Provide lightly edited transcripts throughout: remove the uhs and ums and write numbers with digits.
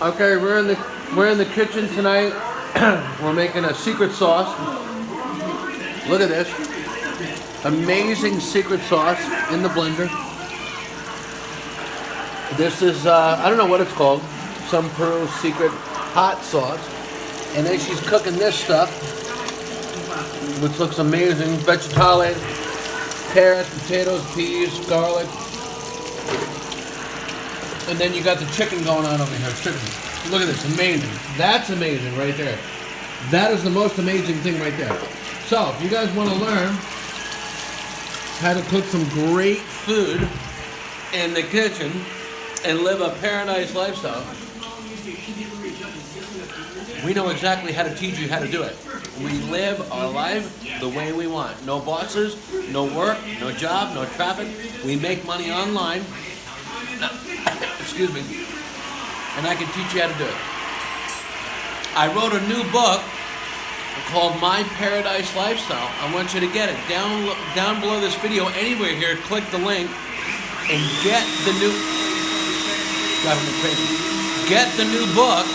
Okay, we're in the kitchen tonight. We're making a secret sauce. Look at this. Amazing secret sauce in the blender. This is I don't know what it's called. Some Peru secret hot sauce. And then she's cooking this stuff, which looks amazing. Vegetales, carrots, potatoes, peas, garlic. And then you got the chicken going on over here. Chicken. Look at this, amazing. That's amazing right there. That is the most amazing thing right there. So, if you guys want to learn how to cook some great food in the kitchen and live a paradise lifestyle, we know exactly how to teach you how to do it. We live our life the way we want. No bosses, no work, no job, no traffic. We make money online. Excuse me. And I can teach you how to do it. I wrote a new book called My Paradise Lifestyle. I want you to get it. Down below this video, anywhere here, click the link and get the new... Driving me crazy. Get the new book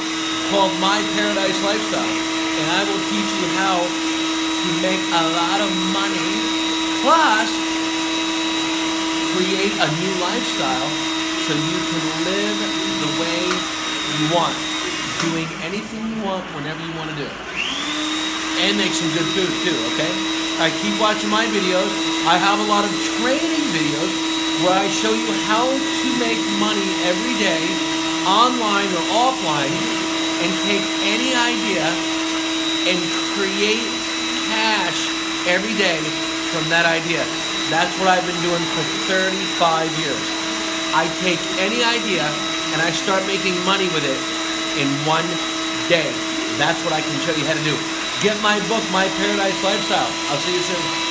called My Paradise Lifestyle. And I will teach you how to make a lot of money, plus create a new lifestyle so you can live the way you want, doing anything you want whenever you want to do it. And make some good food too, okay? All right, keep watching my videos. I have a lot of training videos where I show you how to make money every day, online or offline, and take any idea and create cash every day from that idea. That's what I've been doing for 35 years. I take any idea and I start making money with it in one day. That's what I can show you how to do. Get my book, My Paradise Lifestyle. I'll see you soon.